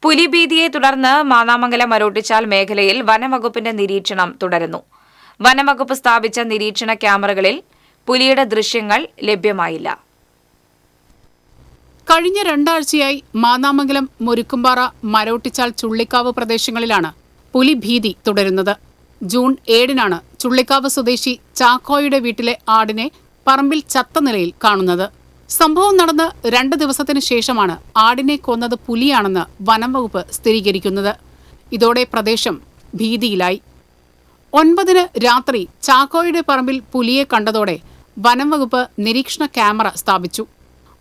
പുലിഭീതിയെ തുടർന്ന് മാന്നാമംഗലം മരോട്ടിച്ചാൽ മേഖലയിൽ വനംവകുപ്പിന്റെ നിരീക്ഷണം തുടരുന്നു. വനംവകുപ്പ് സ്ഥാപിച്ച നിരീക്ഷണ ക്യാമറകളിൽ പുലിയുടെ ദൃശ്യങ്ങൾ ലഭ്യമായില്ല. കഴിഞ്ഞ 2 ആഴ്ചയായി മാന്നാമംഗലം, മുരുക്കുംപാറ, മരോട്ടിച്ചാൽ, ചുള്ളിക്കാവ് പ്രദേശങ്ങളിലാണ് പുലിഭീതി തുടരുന്നത്. ജൂൺ 7-നാണ് ചുള്ളിക്കാവ് സ്വദേശി ചാക്കോയുടെ വീട്ടിലെ ആടിനെ പറമ്പിൽ ചത്ത നിലയിൽ കാണുന്നത്. സംഭവം നടന്ന് 2 ദിവസത്തിനു ശേഷമാണ് ആടിനെ കൊന്നത് പുലിയാണെന്ന് വനംവകുപ്പ് സ്ഥിരീകരിക്കുന്നത്. ഇതോടെ പ്രദേശം ഭീതിയിലായി. 9-ന് രാത്രി ചാക്കോയുടെ പറമ്പിൽ പുലിയെ കണ്ടതോടെ വനംവകുപ്പ് നിരീക്ഷണ ക്യാമറ സ്ഥാപിച്ചു.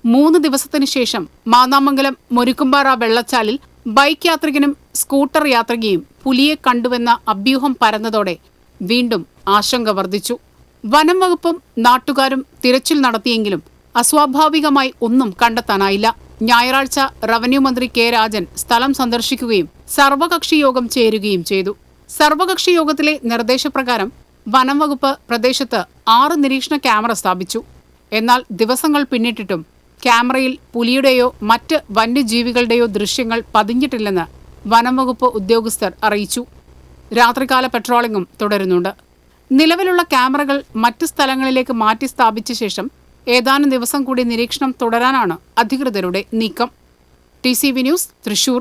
3 ദിവസത്തിനു ശേഷം മാന്നാമംഗലം, മുരുക്കുംപാറ, വെള്ളച്ചാലിൽ ബൈക്ക് യാത്രികനും സ്കൂട്ടർ യാത്രികയും പുലിയെ കണ്ടുവെന്ന അഭ്യൂഹം പരന്നതോടെ വീണ്ടും ആശങ്ക വർദ്ധിച്ചു. വനംവകുപ്പും നാട്ടുകാരും തിരച്ചിൽ നടത്തിയെങ്കിലും അസ്വാഭാവികമായി ഒന്നും കണ്ടെത്താനായില്ല. ഞായറാഴ്ച റവന്യൂ മന്ത്രി കെ രാജൻ സ്ഥലം സന്ദർശിക്കുകയും സർവകക്ഷി യോഗം ചേരുകയും ചെയ്തു. സർവകക്ഷി യോഗത്തിലെ നിർദ്ദേശപ്രകാരം വനംവകുപ്പ് പ്രദേശത്ത് 6 നിരീക്ഷണ ക്യാമറ സ്ഥാപിച്ചു. എന്നാൽ ദിവസങ്ങൾ പിന്നിട്ടിട്ടും ക്യാമറയിൽ പുലിയുടെയോ മറ്റ് വന്യജീവികളുടെയോ ദൃശ്യങ്ങൾ പതിഞ്ഞിട്ടില്ലെന്ന് വനംവകുപ്പ് ഉദ്യോഗസ്ഥർ അറിയിച്ചു. രാത്രികാല പെട്രോളിംഗും തുടരുന്നുണ്ട്. നിലവിലുള്ള ക്യാമറകൾ മറ്റ് സ്ഥലങ്ങളിലേക്ക് മാറ്റി സ്ഥാപിച്ച ശേഷം ഏതാനും ദിവസം കൂടി നിരീക്ഷണം തുടരാനാണ് അധികൃതരുടെ നീക്കം. TCV news, Thrissur.